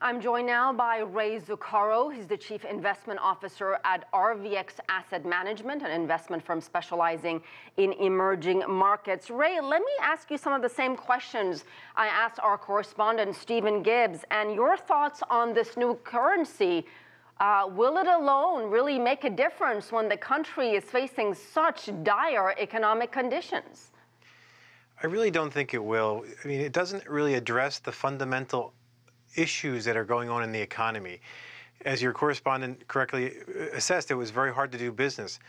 I'm joined now by Ray Zucaro. He's the Chief Investment Officer at RVX Asset Management, an investment firm specializing in emerging markets. Ray, let me ask you some of the same questions I asked our correspondent, Stephen Gibbs, and your thoughts on this new currency. Will it alone really make a difference when the country is facing such dire economic conditions? I really don't think it will. I mean, it doesn't really address the fundamental issues that are going on in the economy. As your correspondent correctly assessed, it was very hard to do business.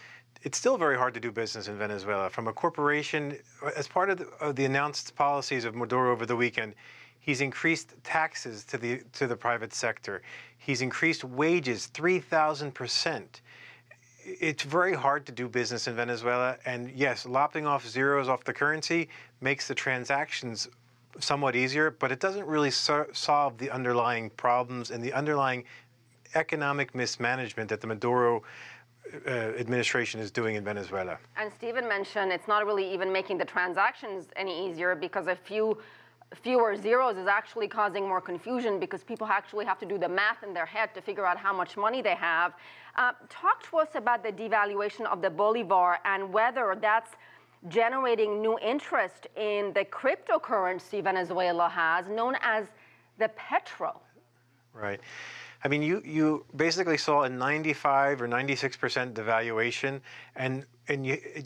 It's still very hard to do business in Venezuela. From a corporation, as part of the announced policies of Maduro over the weekend, he's increased taxes to the private sector. He's increased wages 3,000%. It's very hard to do business in Venezuela. And yes, lopping off zeros off the currency makes the transactions somewhat easier, but it doesn't really solve the underlying problems and the underlying economic mismanagement that the Maduro administration is doing in Venezuela. And Stephen mentioned it's not really even making the transactions any easier because fewer zeros is actually causing more confusion because people actually have to do the math in their head to figure out how much money they have. Talk to us about the devaluation of the bolivar and whether that's generating new interest in the cryptocurrency Venezuela has, known as the petro. Right. I mean, you basically saw a 95 or 96% devaluation, and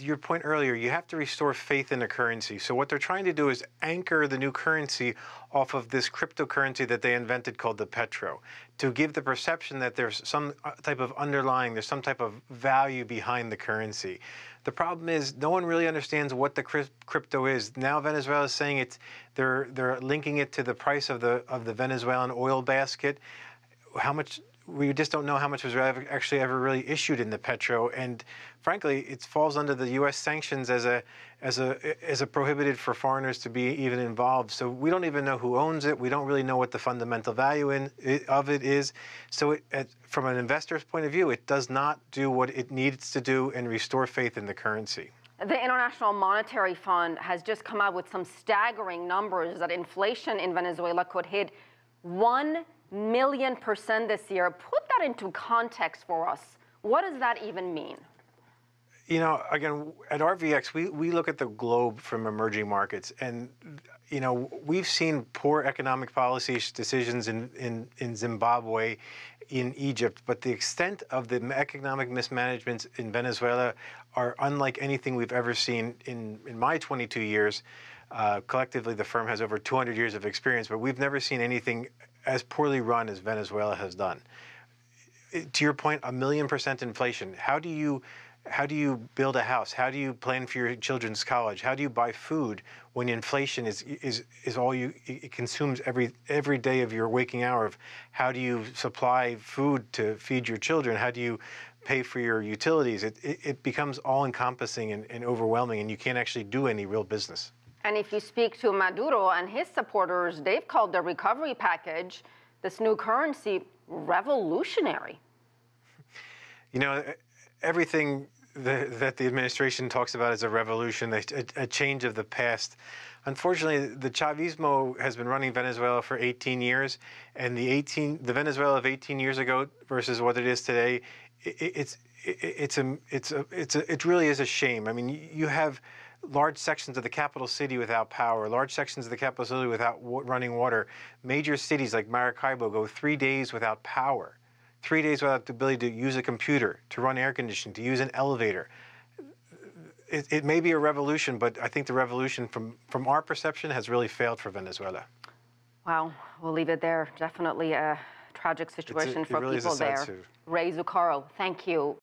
your point earlier, you have to restore faith in the currency. So what they're trying to do is anchor the new currency off of this cryptocurrency that they invented called the petro, to give the perception that there's some type of there's some type of value behind the currency. The problem is no one really understands what the crypto is. Now Venezuela is saying they're linking it to the price of the Venezuelan oil basket. How much, we just don't know how much was actually ever really issued in the petro, and frankly, it falls under the U.S. sanctions as a prohibited for foreigners to be even involved. So we don't even know who owns it. We don't really know what the fundamental value of it is. So from an investor's point of view, it does not do what it needs to do and restore faith in the currency. The International Monetary Fund has just come out with some staggering numbers that inflation in Venezuela could hit 1 million% this year. Put that into context for us. What does that even mean? You know, again, at RVX, we look at the globe from emerging markets, and you know, we've seen poor economic policy decisions in Zimbabwe, in Egypt, but the extent of the economic mismanagement in Venezuela are unlike anything we've ever seen in my 22 years. Collectively, the firm has over 200 years of experience, but we've never seen anything as poorly run as Venezuela has done. To your point, 1,000,000% inflation. How do you build a house? How do you plan for your children's college? How do you buy food when inflation is all it consumes every day of your waking hour? Of how do you supply food to feed your children? How do you pay for your utilities? It becomes all-encompassing and overwhelming, and you can't actually do any real business. And if you speak to Maduro and his supporters, they've called the recovery package, this new currency, revolutionary. You know, everything that the administration talks about is a revolution, a change of the past. Unfortunately, the Chavismo has been running Venezuela for 18 years, and the Venezuela of 18 years ago versus what it is today, it really is a shame. I mean, you have large sections of the capital city without power, large sections of the capital city without running water. Major cities like Maracaibo go 3 days without power, 3 days without the ability to use a computer, to run air conditioning, to use an elevator. It may be a revolution, but I think the revolution from our perception has really failed for Venezuela. Wow, we'll leave it there. Definitely a tragic situation for people there. Ray Zucaro, thank you.